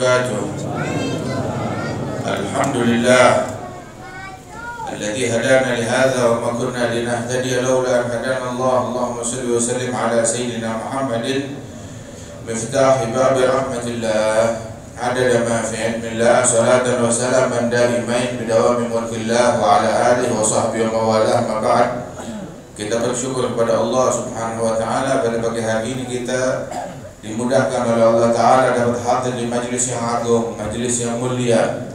وبركاته. الحمد لله الذي هدانا لهذا وما كنا لنهتدي لولا أن هدانا الله. اللهم صل وسلم على سيدنا محمد مفتاح باب رحمة الله عدد ما في علم الله صلاة وسلاما دائمين بدوام ملك الله وعلى آله وصحبه وموالاه. ما بعد, kita bersyukur kepada Allah Subhanahu wa taala pada pagi hari ini kita dimudahkan oleh Allah taala dapat hadir di majlis yang agung, majlis yang mulia,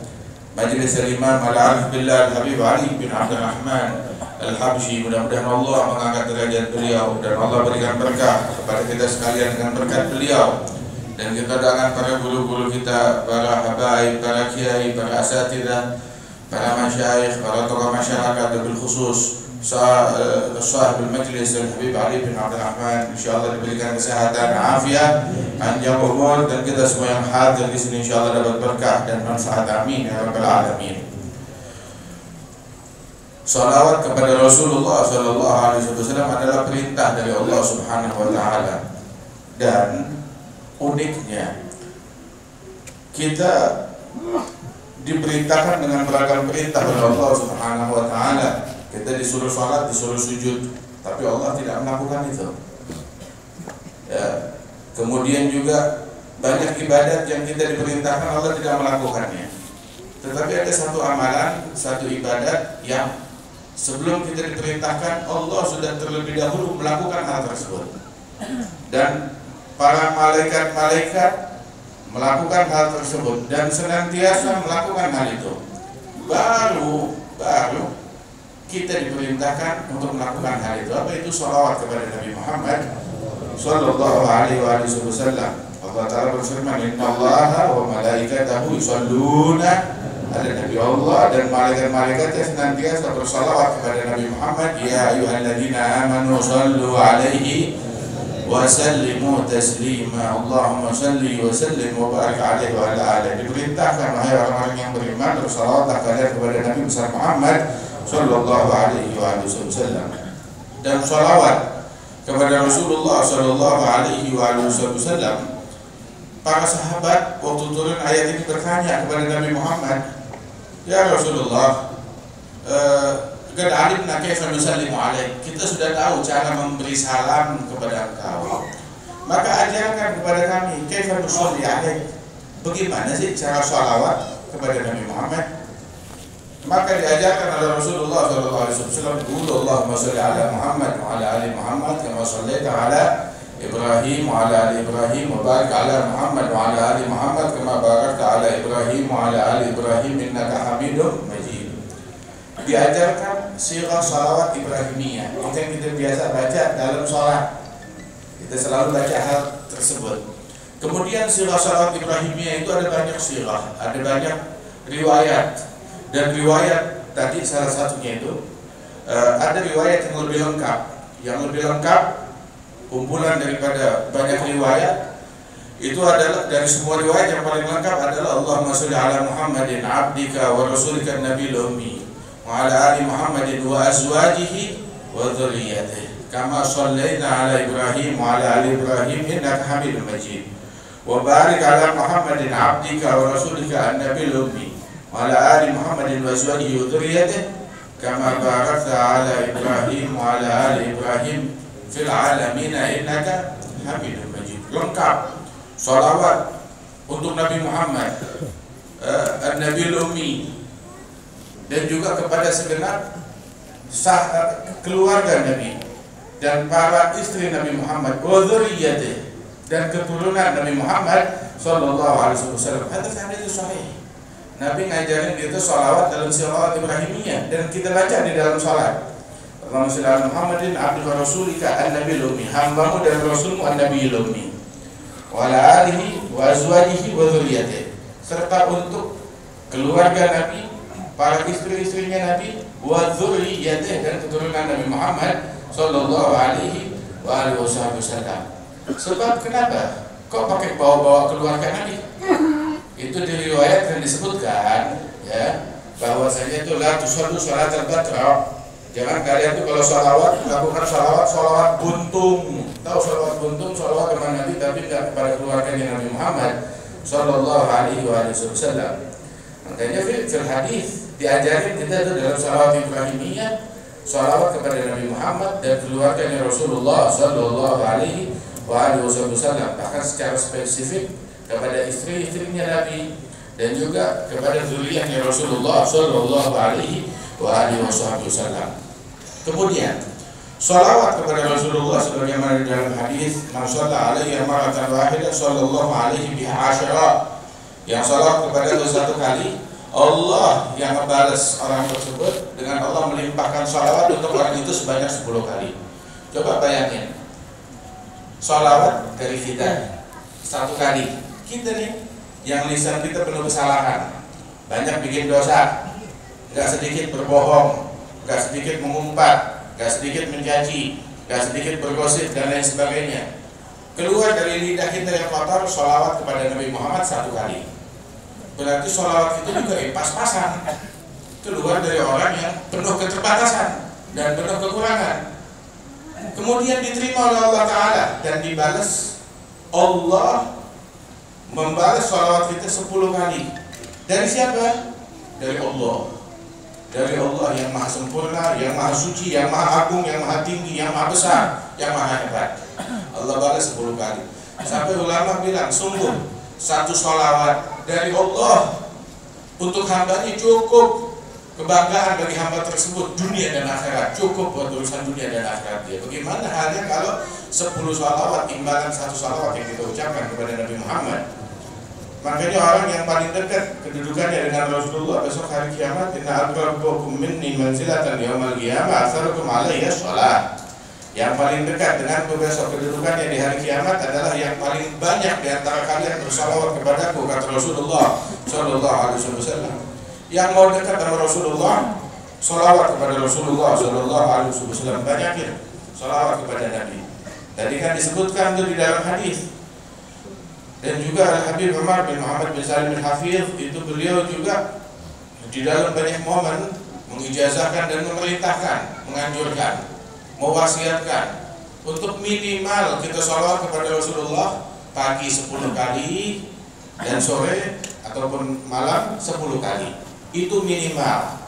majlis Imam Al-Arif Billah Al-Habib Ali bin Abdul Rahman Al-Habsyi. Mudah-mudahan Allah mengangkat derajat beliau dan Allah berikan berkah kepada kita sekalian dengan berkat beliau. Dan kita doakan para guru-guru kita, para habaib, para kiai, para asatidzah, para masyayikh, para tokoh masyarakat, dan khusus sahibul majlis Al-Habib Ali bin Abdul Rahman, insyaallah diberikan kesehatan, afiat, panjang umur, dan kita semua yang hadir di sini insyaallah dapat berkah dan manfaat. Amin ya rabbal alamin. Salawat kepada Rasulullah sallallahu alaihi wasallam adalah perintah dari Allah Subhanahu wa taala. Dan uniknya kita diperintahkan dengan beragam perintah oleh Allah Subhanahu wa taala. Kita disuruh salat, disuruh sujud, tapi Allah tidak melakukan itu. Ya. Kemudian juga banyak ibadat yang kita diperintahkan, Allah tidak melakukannya. Tetapi ada satu amalan, satu ibadat yang sebelum kita diperintahkan, Allah sudah terlebih dahulu melakukan hal tersebut. Dan para malaikat-malaikat melakukan hal tersebut dan senantiasa melakukan hal itu. Baru kita diperintahkan untuk melakukan hal itu. Apa itu? Shalawat kepada Nabi Muhammad sallallahu alaihi wasallam. Allah Ta'ala berfirman, Innallaha wa malaikatahu yusholluna ala Nabi. Allah dan malaikat-malaikatnya senantiasa bersalawat kepada Nabi Muhammad. Ya ayyuhalladzina amanu shallu alaihi wa sallimu taslima. Allahumma salli wa sallim wa barik alaihi wa ala alihi. Diperintahkan wahai orang-orang yang beriman, bersalawatlah kalian kepada Nabi besar Muhammad sallallahu alaihi wasallam. Dan salawat kepada Rasulullah sallallahu alaihi wasallam, para sahabat waktu turun ayat ini bertanya kepada Nabi Muhammad, ya Rasulullah, qad alimna kaifa nusallimu alaik. Kita sudah tahu cara memberi salam kepada engkau, maka ajarkan kepada kami kaifa nusalli alaik. Bagaimana sih cara salawat kepada Nabi Muhammad? Maka diajarkan oleh Rasulullah SAW, Allahumma sholli ala Muhammad wa ala ali Muhammad kama shallaita ala Ibrahim wa ala ali Ibrahim wa barik ala Muhammad wa ala ali Muhammad kama barakta ala Ibrahim wa ala ali Ibrahim innaka Hamidum Majid. Diajarkan sirah salawat Ibrahimiyah, itu yang kita biasa baca dalam sholat. Kita selalu baca hal tersebut. Kemudian sirah salawat Ibrahimiyah itu ada banyak sirah, ada banyak riwayat. Dan riwayat tadi salah satunya itu ada riwayat yang lebih lengkap. Yang lebih lengkap, kumpulan daripada banyak riwayat, itu adalah dari semua riwayat yang paling lengkap adalah Allahumma sholli ala Muhammadin abdika wa rasulika nabiyil ummi wa ala ali Muhammadin wa azwajihi wa dzurriyyatihi kama shallaita ala Ibrahim wa ala ali Ibrahim innaka Hamidum Majid wa barik ala Muhammadin abdika wa rasulika nabiyil ummi wa ala ali Muhammadin wa azwajihi wa dzurriyyatihi kama barakta ala Ibrahim wa ala ali Ibrahim fil alamin innaka Hamidum Majid. Lengkap salawat untuk Nabi Muhammad, An-Nabiul Ummi, dan juga kepada segenap keluarga Nabi dan para istri Nabi Muhammad, wa dzurriyyatihi, dan keturunan Nabi Muhammad sallallahu alaihi wasallam. Hadis sahih. Nabi ngajarin kita salawat dalam sirah Ibrahimiyah dan kita baca di dalam salat. Allahumma sholli ala Muhammadin abdika rasulika an-nabiyil ummi, hambamu dan rasulmu an-nabiyil ummi, wa ala alihi wa azwajihi wa dzurriyyatihi, serta untuk keluarga Nabi, para istri-istrinya Nabi, wa dzurriyyatihi, dan keturunan Nabi Muhammad sallallahu alaihi wa alihi wasallam. Sebab kenapa? Kok pakai bawa-bawa keluarga Nabi? Itu diriwayatkan disebutkan ya bahwasanya itu la tusallu salatal batra. Jangan kalian tuh kalau sholawat melakukan sholawat buntung. Tahu sholawat buntung, sholawat kepada Nabi tapi tidak kepada keluarganya Nabi Muhammad sallallahu alaihi wasallam. Makanya fil hadis diajarin kita tuh dalam salawat Ibrahimiyah, salawat kepada Nabi Muhammad dan keluarganya Rasulullah sallallahu alaihi wasallam, bahkan secara spesifik kepada istri-istrinya Nabi dan juga kepada zuriyahnya Rasulullah sallallahu alaihi wasallam. Kemudian salawat kepada Rasulullah sebagaimana di dalam hadis, "Man shalla alaihi marratan wahidah sallallahu alaihi biha asyara." Yang salawat kepada satu kali, Allah yang membalas orang tersebut dengan Allah melimpahkan salawat untuk orang itu sebanyak 10 kali. Coba bayangin, salawat dari kita 1 kali. Kita nih yang lisan kita penuh kesalahan, banyak bikin dosa, gak sedikit berbohong, gak sedikit mengumpat, gak sedikit mencaci, gak sedikit bergosip dan lain sebagainya. Keluar dari lidah kita yang kotor, salawat kepada Nabi Muhammad 1 kali. Berarti sholawat itu juga pas-pasan keluar dari orang yang penuh keterbatasan dan penuh kekurangan, kemudian diterima oleh Allah Ta'ala dan dibalas. Allah membalas sholawat kita 10 kali. Dari siapa? Dari Allah. Dari Allah yang maha sempurna, yang maha suci, yang maha agung, yang maha tinggi, yang maha besar, yang maha hebat. Allah balas 10 kali. Sampai ulama bilang, sungguh satu sholawat dari Allah untuk hambanya cukup kebanggaan bagi hamba tersebut dunia dan akhirat, cukup buat urusan dunia dan akhirat dia. Bagaimana halnya kalau 10 sholawat imbalan 1 sholawat yang kita ucapkan kepada Nabi Muhammad? Makanya orang yang paling dekat kedudukannya dengan Rasulullah besok hari kiamat, inna akrabakum minni manzilatan yaumal qiyamah aktsarukum alayya shalah. Yang paling dekat dengan besok kedudukannya di hari kiamat adalah yang paling banyak di antara kalian bersalawat kepadaku, kata Rasulullah sallallahu alaihi wasallam. Yang mau dekat dengan Rasulullah, salawat kepada Rasulullah sallallahu alaihi wasallam, banyakin salawat kepada Nabi. Tadi kan disebutkan itu di dalam hadis. Dan juga Al-Habib Umar bin Muhammad bin Salim bin Hafidh, itu beliau juga di dalam banyak momen mengijazahkan dan memerintahkan, menganjurkan, mewasiatkan untuk minimal kita sholawat kepada Rasulullah pagi 10 kali dan sore ataupun malam 10 kali. Itu minimal.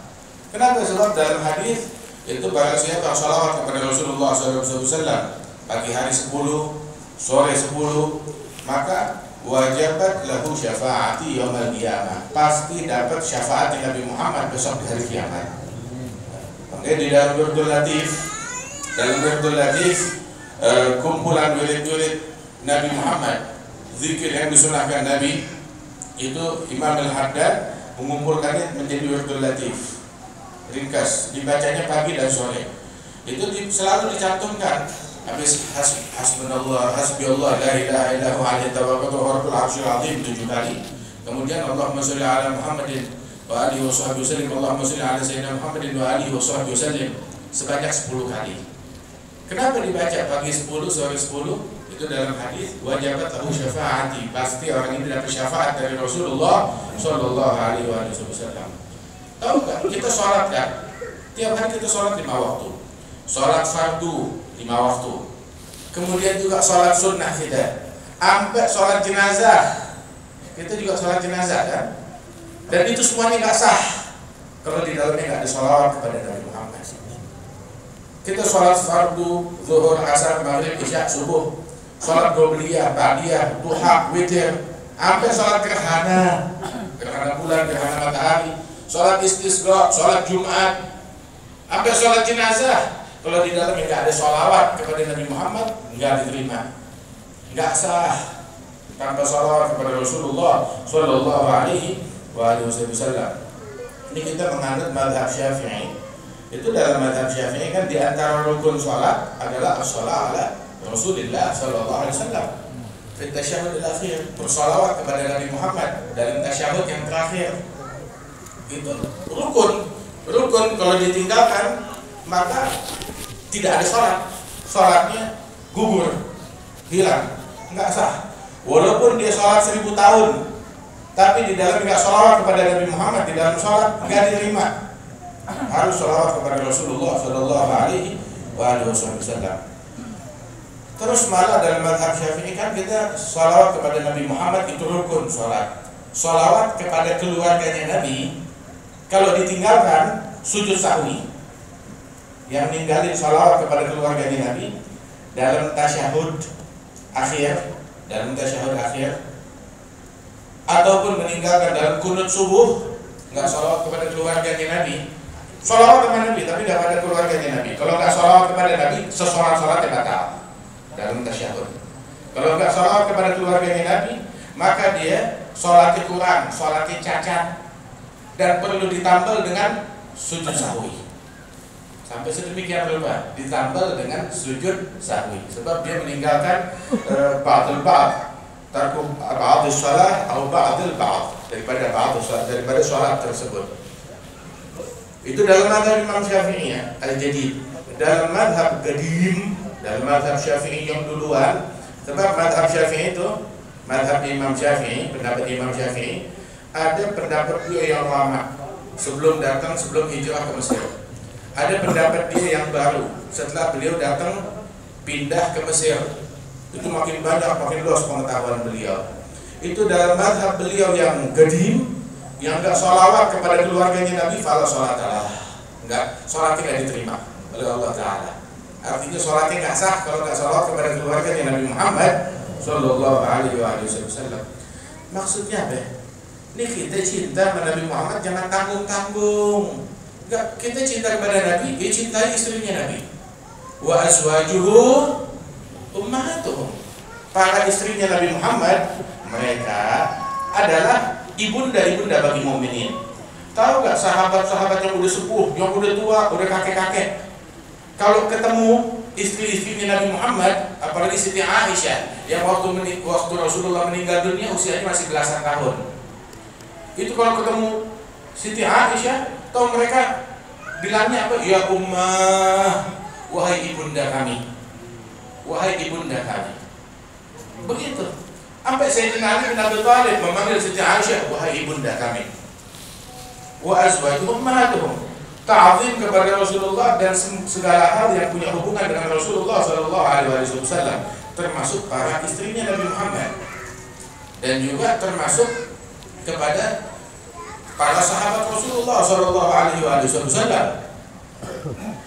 Kenapa? Sebab dalam hadis itu barang siapa sholawat kepada Rasulullah SAW pagi hari 10, sore 10, maka wajabat lahu syafaati yaumil qiyamah, pasti dapat syafaat Nabi Muhammad besok di hari kiamat. Oke, di dalam Wirdul Latif, kumpulan wirid-wirid Nabi Muhammad, zikir yang disunahkan Nabi, itu Imam Al-Haddad mengumpulkannya menjadi Wirdul Latif ringkas, dibacanya pagi dan sore. Itu selalu dicantumkan habis hasbunallah, hasbiallah, la ilaha illahu alaihi tawakkaltu wa rabbul arsyil azim 7 kali. Kemudian Allahumma sholli ala Muhammadin wa alihi wa sahbihi wasallim, Allahumma sholli ala sayyidina Muhammadin wa alihi wa sahbihi wasallim sebanyak 10 kali. Kenapa dibaca pagi 10, sore 10? Itu dalam hadis wajabat lahu syafaati, pasti orang ini dapat syafaat dari Rasulullah sallallahu alaihi wasallam. Tahu enggak? Kita sholat kan? Tiap hari kita sholat 5 waktu. Sholat fardu 5 waktu. Kemudian juga sholat sunnah kita. Sampai sholat jenazah. Kita juga sholat jenazah kan? Dan itu semuanya enggak sah kalau di dalamnya enggak ada sholawat kepada Nabi Muhammad. Kita sholat fardu, zuhur, asar, maghrib, isya, subuh, sholat qobliyah, ba'diyah, duha, witir, sampai sholat gerhana bulan, gerhana matahari, sholat istisqa, sholat Jumat, sampai sholat jenazah. Kalau di dalamnya tidak ada sholawat kepada Nabi Muhammad, nggak diterima, nggak sah. Tanpa sholawat kepada Rasulullah Sallallahu Alaihi Wasallam. Ini kita menganut mazhab Syafi'i. Itu dalam mazhab Syafi'i kan di antara rukun sholat adalah as-sholat ala Rasulullah Sallallahu Alaihi Wasallam. Fi tasyahud al-akhir, bersolawat kepada Nabi Muhammad dalam tasyahud yang terakhir. Itu rukun. Kalau ditinggalkan maka tidak ada sholat, sholatnya gugur, hilang, nggak sah. Walaupun dia sholat 1000 tahun, tapi di dalam nggak sholawat kepada Nabi Muhammad di dalam sholat nggak diterima. Harus sholawat kepada Rasulullah Sallallahu Alaihi Wasallam. Terus malah dalam mazhab Syafi'i kan kita sholawat kepada Nabi Muhammad itu rukun sholat. Sholawat kepada keluarganya Nabi kalau ditinggalkan sujud sahwi. Yang ninggalin sholawat kepada keluarganya Nabi dalam tasyahud akhir, ataupun meninggalkan dalam kunut subuh, nggak sholawat kepada keluarganya Nabi. Sholawat kepada Nabi tapi nggak pada keluarganya Nabi. Kalau nggak sholawat kepada Nabi, sholat batal dalam tasyahud. Kalau nggak sholawat kepada keluarganya Nabi, maka dia sholatnya kurang, sholatnya cacat, dan perlu ditambal dengan sujud sahwi. Sampai sedemikian rupa ditambal dengan sujud sahwi, sebab dia meninggalkan ba'dul ba'd, tarku ba'dul shalah atau ba'dul ba'd, daripada sholat tersebut. Itu dalam mazhab Imam Syafi'i ya, al-jadid. Dalam mazhab qadim, dalam mazhab Syafi'i yang duluan, sebab mazhab Syafi'i itu, mazhab Imam Syafi'i, pendapat Imam Syafi'i, ada pendapat dia yang lama sebelum hijrah ke Mesir. Ada pendapat dia yang baru setelah beliau datang pindah ke Mesir. Itu makin banyak, makin luas pengetahuan beliau. Itu dalam mazhab beliau yang qadim, yang enggak sholawat kepada keluarganya Nabi, fala sholatallah, enggak, sholatnya enggak diterima oleh Allah Ta'ala. Artinya sholatnya enggak sah kalau enggak sholawat kepada keluarganya Nabi Muhammad Sallallahu Alaihi Wasallam. Maksudnya apa? Ini kita cinta kepada Nabi Muhammad jangan tanggung-tanggung. Enggak, kita cinta kepada Nabi, dia cintai istrinya Nabi. Wa azwajuhu ummahatuhum. Para istrinya Nabi Muhammad, mereka adalah ibunda-ibunda bagi mukminin. Tahu gak sahabat-sahabat yang udah sepuh, yang udah tua, udah kakek-kakek, kalau ketemu istri-istrinya Nabi Muhammad, apalagi Siti Aisyah yang waktu Rasulullah meninggal dunia usianya masih belasan tahun, itu kalau ketemu Siti Aisyah, tahu mereka bilangnya apa? Ya ummah, wahai ibunda kami, wahai ibunda kami. Begitu. Sampai Sayyidina Ali bin Abi Thalib memanggil Siti Aisyah, wahai ibunda kami. Wa azwajuhum ummahatuhum. Ta'zim kepada Rasulullah dan segala hal yang punya hubungan dengan Rasulullah Sallallahu Alaihi Wasallam, termasuk para istrinya Nabi Muhammad, dan juga termasuk kepada para sahabat Rasulullah Sallallahu Alaihi Wasallam,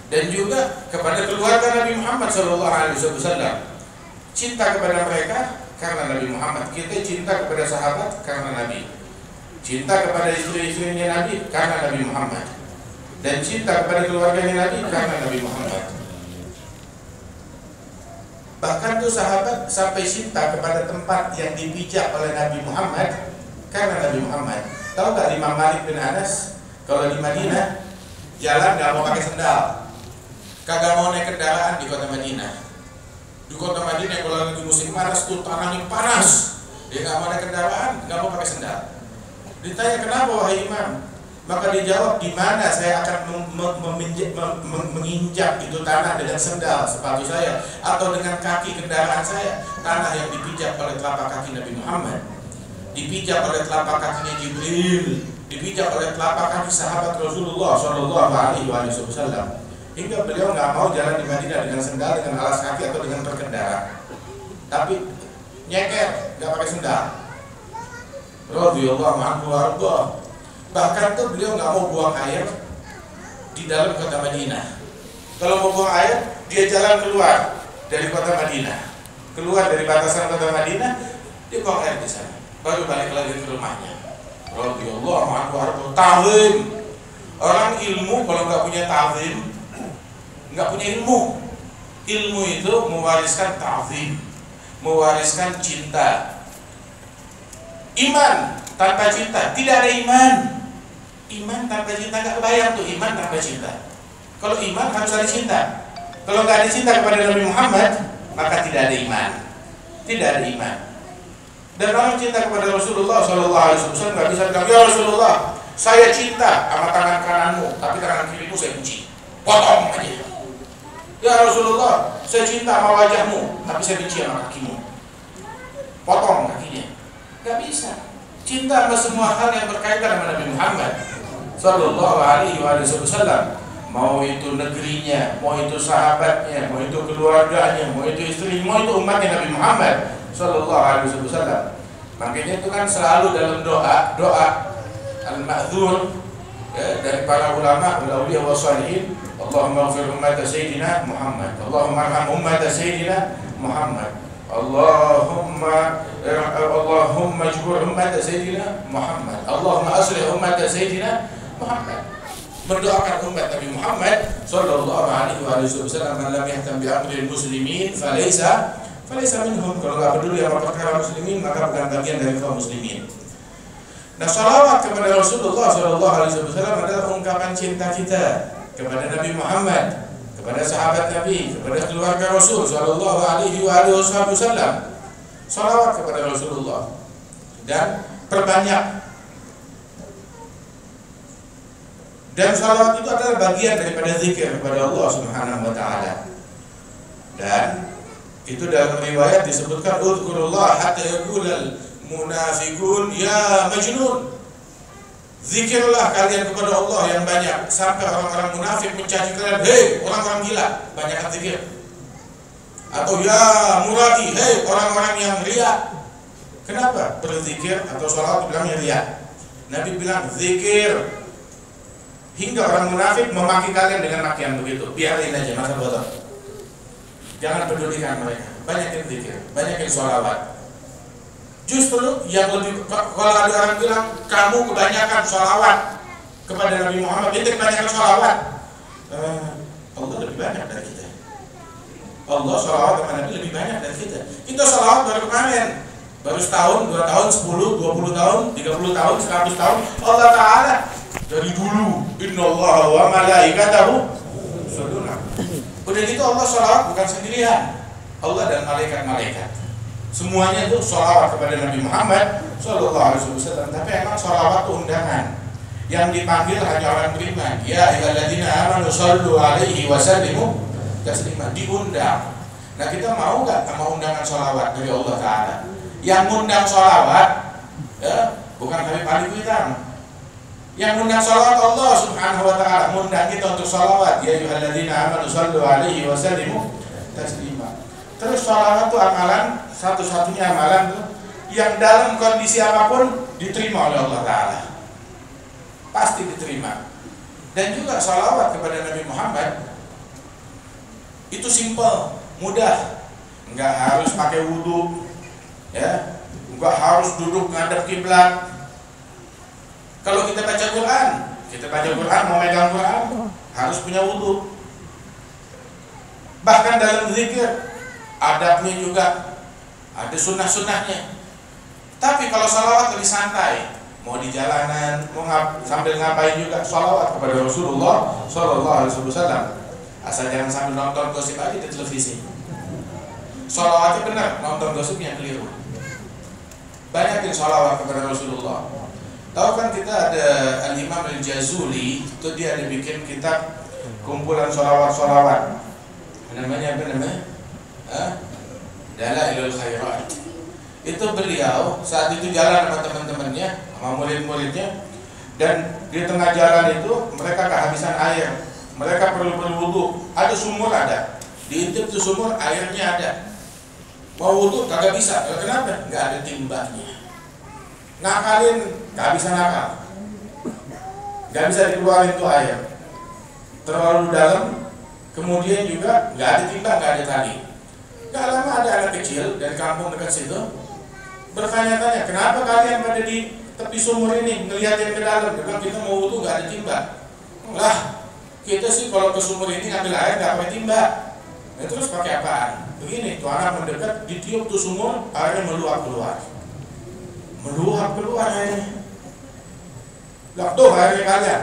dan juga kepada keluarga Nabi Muhammad Sallallahu Alaihi Wasallam. Cinta kepada mereka karena Nabi Muhammad. Kita cinta kepada sahabat karena Nabi, cinta kepada istri-istrinya Nabi karena Nabi Muhammad, dan cinta kepada keluarganya Nabi karena Nabi Muhammad. Bahkan tuh sahabat sampai cinta kepada tempat yang dipijak oleh Nabi Muhammad karena Nabi Muhammad. Tahu gak Imam Malik bin Anas kalau di Madinah jalan gak mau pakai sendal, kagak mau naik kendaraan di kota Madinah. Di kota Madinah kalau lagi musim panas tuh tanahnya panas, dia gak mau naik kendaraan, gak mau pakai sendal. Ditanya kenapa wahai Imam, maka dijawab, di mana saya akan menginjak itu tanah dengan sendal sepatu saya atau dengan kaki kendaraan saya, tanah yang dipijak oleh telapak kaki Nabi Muhammad, dipijak oleh telapak kakinya Jibril, dipijak oleh telapak kaki sahabat Rasulullah Sallallahu Alaihi Wasallam, hingga beliau nggak mau jalan di Madinah dengan sendal, dengan alas kaki atau dengan berkendara, tapi nyeker, nggak pakai sendal. Radhiyallahu anhu warḍah. Bahkan tuh beliau nggak mau buang air di dalam kota Madinah. Kalau mau buang air, dia jalan keluar dari kota Madinah, keluar dari batasan kota Madinah, dia buang air di sana, baru balik lagi ke rumahnya. Radhiyallahu anhu warḍah. Ta'zim. Orang ilmu kalau nggak punya ta'zim, nggak punya ilmu. Ilmu itu mewariskan ta'zim, mewariskan cinta. Iman tanpa cinta tidak ada iman. Iman tanpa cinta nggak kebayang tuh iman tanpa cinta. Kalau iman harus ada cinta. Kalau nggak ada cinta kepada Nabi Muhammad, maka tidak ada iman. Tidak ada iman. Dan orang cinta kepada Rasulullah Sallallahu Alaihi Wasallam nggak bisa bilang, ya Rasulullah, saya cinta sama tangan kananmu, tapi tangan kirimu saya benci. Potong aja. Ya Rasulullah, saya cinta sama wajahmu, tapi saya benci sama kakimu. Potong kakinya. Nggak bisa. Cinta sama semua hal yang berkaitan dengan Nabi Muhammad Sallallahu Alaihi Wasallam, mau itu negerinya, mau itu sahabatnya, mau itu keluarganya, mau itu istri, mau itu umatnya Nabi Muhammad Sallallahu Alaihi Wasallam. Makanya itu kan selalu dalam doa al-ma'dzur dari para ulama, auliya wa shalihin, Allahumma ighfir ummat Sayyidina Muhammad, Allahumma arham ummat Sayyidina Muhammad, Allahumma jbur ummat Sayyidina Muhammad, Allahumma aslih ummat Sayyidina Muhammad. Mendoakan umat Nabi Muhammad Sallallahu Alaihi Wasallam, man lam yahtam bi amril muslimin falaysa minhum. Kalau nggak peduli sama perkara muslimin, maka bukan bagian dari kaum muslimin. Nah, salawat kepada Rasulullah Sallallahu Alaihi Wasallam adalah ungkapan cinta kita kepada Nabi Muhammad, kepada sahabat Nabi, kepada keluarga Rasul Sallallahu Alaihi Wasallam. Salawat kepada Rasulullah dan perbanyak. Dan salawat itu adalah bagian daripada zikir kepada Allah Subhanahu wa taala. Dan itu dalam riwayat disebutkan uzkurullah hatta yaqulal munafiqun ya majnun. Zikirlah kalian kepada Allah yang banyak sampai orang-orang munafik mencaci kalian, hei orang-orang gila, banyak zikir. Atau ya murai, hei orang-orang yang riya. Kenapa berzikir atau salawat bilangnya riya? Nabi bilang zikir. Hingga orang munafik memaki kalian dengan makian begitu. Biarin aja, masa bodoh. Jangan pedulikan mereka. Banyakin zikir, banyakin sholawat. Justru yang lebih, kalau ada orang bilang kamu kebanyakan sholawat kepada Nabi Muhammad, itu kebanyakan sholawat. Allah lebih banyak dari kita. Allah sholawat kepada Nabi lebih banyak dari kita. Kita sholawat baru kemarin, baru setahun, 2 tahun, 10, 20 tahun, 30 tahun, 100 tahun. Allah Ta'ala dari dulu, innallaha wa malaikatahu yusholluna. Udah gitu Allah sholawat bukan sendirian, Allah dan malaikat-malaikat semuanya itu sholawat kepada Nabi Muhammad Sallallahu Alaihi Wasallam. Tapi emang sholawat itu undangan, yang dipanggil hanya orang beriman. Ya ayyuhalladzina amanu shollu alaihi wa sallimu taslima, diundang. Nah, kita mau nggak sama undangan sholawat dari Allah Ta'ala? Yang undang sholawat ya, bukan Habib Ali Kuitang. Yang undang salawat Allah Subhanahu wa taala, mengundang kita untuk salawat. Ya ayyuhalladzina amanu shallu alaihi wa sallimu taslima. Terus salawat itu amalan, satu-satunya amalan tuh yang dalam kondisi apapun diterima oleh Allah Ta'ala. Pasti diterima. Dan juga salawat kepada Nabi Muhammad itu simple, mudah. Enggak harus pakai wudu, ya, enggak harus duduk ngadep kiblat. Kalau kita baca Quran, mau megang Quran, harus punya wudu. Bahkan dalam zikir, adabnya juga ada sunnah-sunnahnya. Tapi kalau salawat lebih santai, mau di jalanan, mau sambil ngapain juga, salawat kepada Rasulullah Sallallahu Alaihi Wasallam. Asal jangan sambil nonton gosip aja di televisi. Salawatnya benar, nonton gosipnya keliru. Banyakin salawat kepada Rasulullah. Tahu kan kita ada Al-Imam Al-Jazuli, itu dia ada bikin kitab kumpulan sholawat-sholawat. Namanya apa namanya? Dalailul Khairat. Itu beliau saat itu jalan sama teman-temannya, sama murid-muridnya, dan di tengah jalan itu mereka kehabisan air. Mereka perlu berwudu. Ada sumur ada. Diintip tuh sumur, airnya ada. Mau wudu kagak bisa. Kenapa? Nggak ada timbanya. Ngakalin, nggak bisa nakal, nggak bisa dikeluarin tuh air, terlalu dalam. Kemudian juga nggak ada timba, nggak ada tali. Nggak lama ada anak kecil dari kampung dekat situ bertanya-tanya, kenapa kalian pada di tepi sumur ini ngeliatin ke dalam? Karena kita mau wudu nggak ada timba. Lah, kita sih kalau ke sumur ini ngambil air nggak pakai timba. Nah, terus pakai apaan? Begini, tuh anak mendekat, ditiup tuh sumur, airnya meluap keluar. Meluap keluar airnya. Lah tuh airnya kalian.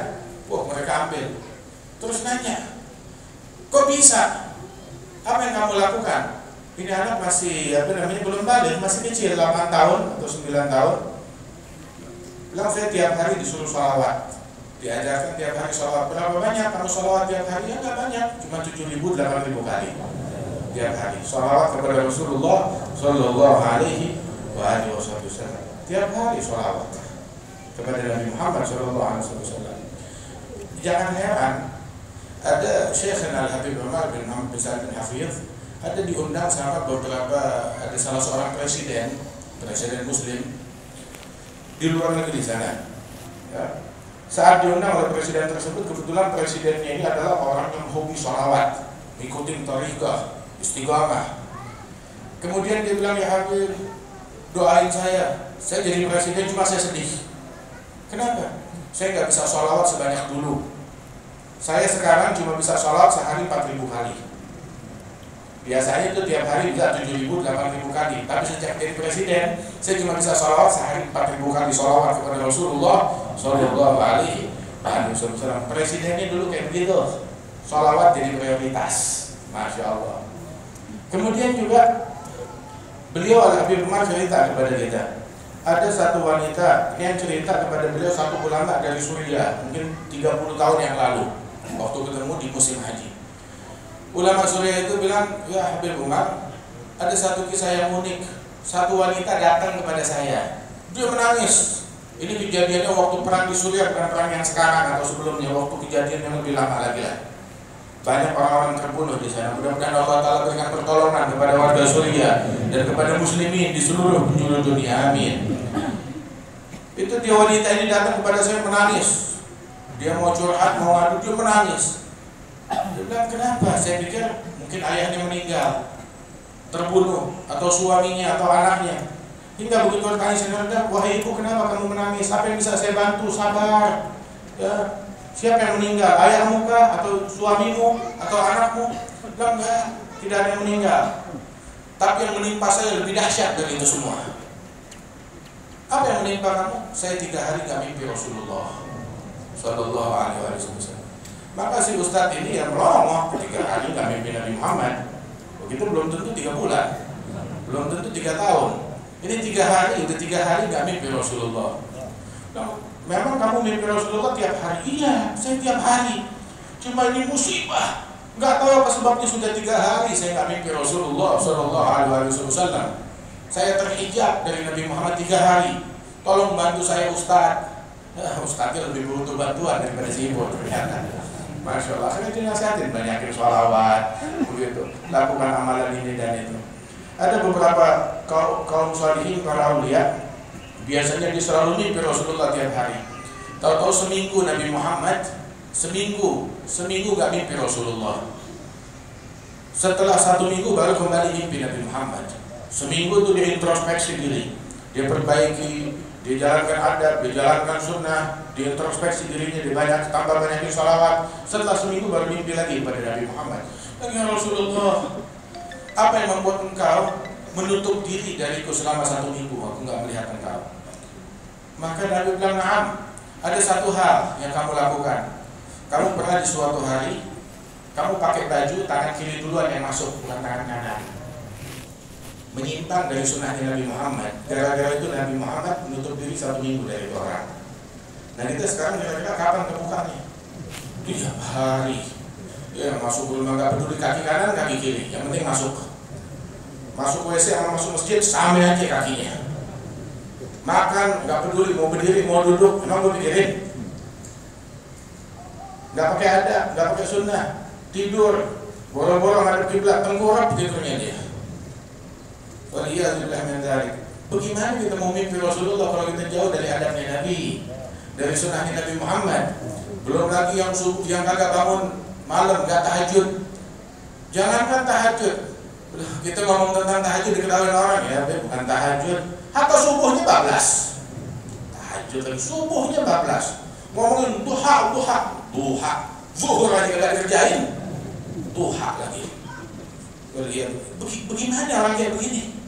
Wah, mereka ambil. Terus nanya, kok bisa? Apa yang kamu lakukan? Ini anak masih belum balik, masih kecil, 8 tahun atau 9 tahun. Bilang saya tiap hari disuruh sholawat, diajarkan tiap hari sholawat. Berapa banyak kamu sholawat tiap hari? Ya nggak banyak, cuma 7.000, 8.000 kali tiap hari. Sholawat kepada Rasulullah Sallallahu Alaihi Wasallam. Tiap hari sholawat kepada Nabi Muhammad Sallallahu Alaihi Wasallam. Jangan heran Ada Syekh Al-Habib Umar bin Muhammad bin Said bin Hafidh, ada diundang sama beberapa, ada salah seorang presiden Muslim di luar negeri sana. Ya. Saat diundang oleh presiden tersebut, kebetulan presidennya ini adalah orang yang hobi sholawat, ngikutin thariqah, istiqamah. Kemudian dia bilang, ya Habib, doain saya jadi presiden, cuma saya sedih. Kenapa? Saya nggak bisa sholawat sebanyak dulu. Saya sekarang cuma bisa sholawat sehari 4.000 kali. Biasanya itu tiap hari bisa 7.000, 8.000 kali. Tapi sejak jadi presiden, saya cuma bisa sholawat sehari 4.000 kali sholawat kepada Rasulullah Shallallahu Alaihi Wasallam. Presidennya dulu kayak begitu, sholawat jadi prioritas. Masya Allah. Kemudian juga beliau Al-Habib Umar cerita kepada kita, ada satu wanita yang cerita kepada beliau, satu ulama dari Suriah, mungkin 30 tahun yang lalu, waktu ketemu di musim haji. Ulama Suriah itu bilang, ya Habib Umar, ada satu kisah yang unik. Satu wanita datang kepada saya, dia menangis. Ini kejadiannya waktu perang di Suriah, bukan perang yang sekarang atau sebelumnya, waktu kejadian yang lebih lama lagi lah. Banyak orang-orang terbunuh di sana. Mudah-mudahan Allah Ta'ala berikan pertolongan kepada warga Suriah dan kepada muslimin di seluruh penjuru dunia. Amin. Itu dia, wanita ini datang kepada saya menangis. Dia mau curhat, mau ngadu, dia menangis. Dia bilang, kenapa? Saya pikir mungkin ayahnya meninggal, terbunuh, atau suaminya, atau anaknya. Hingga begitu bertanya, saya bilang, wahai ibu, kenapa kamu menangis? Apa yang bisa saya bantu? Sabar. Ya. Siapa yang meninggal? Ayahmu kah? Atau suamimu? Atau anakmu? Bilang, enggak, tidak ada yang meninggal. Tapi yang menimpa saya lebih dahsyat dari itu semua. Apa yang menimpa kamu? Saya 3 hari gak mimpi Rasulullah Sallallahu Alaihi Wasallam. Maka si Ustadz ini yang melongo 3 hari gak mimpi Nabi Muhammad. Begitu belum tentu 3 bulan, belum tentu 3 tahun. Ini 3 hari, udah 3 hari gak mimpi Rasulullah. Nah, memang kamu mimpi Rasulullah tiap hari? Iya, saya tiap hari. Cuma ini musibah. Gak tahu apa sebabnya sudah 3 hari saya gak mimpi Rasulullah Sallallahu Alaihi Wasallam. Saya terhijab dari Nabi Muhammad 3 hari. Tolong bantu saya Ustadz. Ustadznya lebih butuh bantuan daripada si ibu ternyata. Masya Allah, saya dinasihatin banyakin sholawat, begitu, lakukan amalan ini dan itu. Ada beberapa kaum sholihin, para aulia, biasanya dia selalu mimpi Rasulullah tiap hari. Tahu-tahu seminggu Nabi Muhammad, seminggu gak mimpi Rasulullah. Setelah 1 minggu baru kembali mimpi Nabi Muhammad. Seminggu itu dia introspeksi diri, dia perbaiki, dia jalankan adab, dia jalankan sunnah, dia introspeksi dirinya, dia tambah banyakin sholawat. Setelah seminggu baru mimpi lagi pada Nabi Muhammad. Ya Rasulullah, apa yang membuat engkau menutup diri dariku selama 1 minggu? Aku nggak melihat engkau. Maka Nabi bilang, "Na'am, ada satu hal yang kamu lakukan. Kamu pernah di suatu hari, kamu pakai baju tangan kiri duluan yang masuk, bukan tangan kanan. Menyimpang dari sunnahnya Nabi Muhammad. Gara-gara itu Nabi Muhammad menutup diri 1 minggu dari itu orang. Nah kita sekarang kira-kira kapan kebukanya? Tiap hari. Ya masuk rumah nggak peduli kaki kanan kaki kiri, yang penting masuk. Masuk WC sama masuk masjid sama aja kakinya. Makan nggak peduli mau berdiri mau duduk, emang gue pikirin. Nggak pakai adab, nggak pakai sunnah. Tidur, boro-boro ngadep kiblat, tengkurap tidurnya dia. Waliyahulillah min dzalik. Bagaimana kita mau mimpi Rasulullah kalau kita jauh dari adabnya Nabi, dari sunnahnya Nabi Muhammad? Belum lagi yang subuh, yang kagak bangun malam, gak tahajud. Jangankan tahajud, kita ngomong tentang tahajud diketahui orang ya, bukan tahajud. Atau subuhnya bablas. Tahajud lagi, subuhnya bablas. Ngomongin duha. Zuhur aja gak kerjain, duha lagi. Bagaimana orang kayak begini?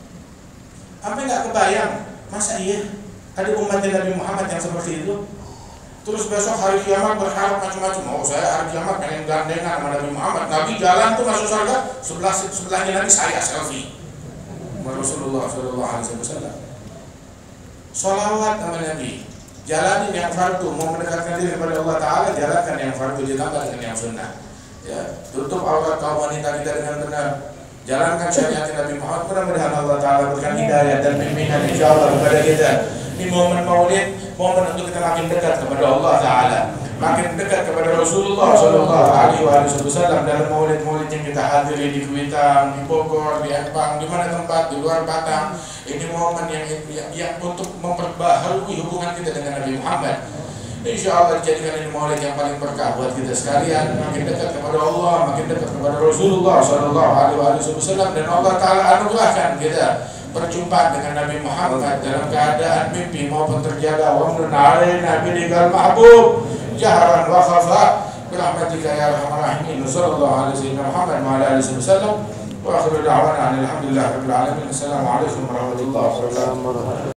Sampai nggak kebayang, masa iya ada umat Nabi Muhammad yang seperti itu? Terus besok hari kiamat berharap macam-macam. Oh saya hari kiamat pengen gandengan sama Nabi Muhammad. Nabi jalan tuh masuk surga, sebelahnya Nabi saya selfie. Rasulullah Shallallahu Alaihi Wasallam. Sholawat sama Nabi. Jalanin yang fardu, mau mendekatkan diri kepada Allah Taala, jalankan yang fardu ditambah dengan yang sunnah. Ya, tutup aurat kaum wanita kita dengan benar. Jalankan syariat Nabi Muhammad. Mudah-mudahan Allah Ta'ala berikan hidayah dan bimbingan insya Allah kepada kita. Ini momen maulid, momen untuk kita makin dekat kepada Allah Ta'ala. makin dekat kepada Rasulullah Shallallahu Alaihi Wasallam dalam maulid-maulid yang kita hadiri di Kuitang, di Bogor, di Empang, di mana tempat di luar Batang. Ini momen yang untuk memperbaharui hubungan kita dengan Nabi Muhammad. Insya Allah dijadikan ini maulid yang paling berkah buat kita sekalian, makin dekat kepada Allah, makin dekat kepada Rasulullah Shallallahu Alaihi Wasallam, dan Allah Taala anugerahkan kita perjumpaan dengan Nabi Muhammad dalam keadaan mimpi maupun terjaga. Wa min alaina bilikal mahbub jahran wa khafa birahmatika ya arhamar rahimin. Sallallahu alaihi Muhammad wa ala alihi wasallam wa akhiru da'wana alhamdulillahi rabbil alamin. Assalamualaikum warahmatullahi wabarakatuh.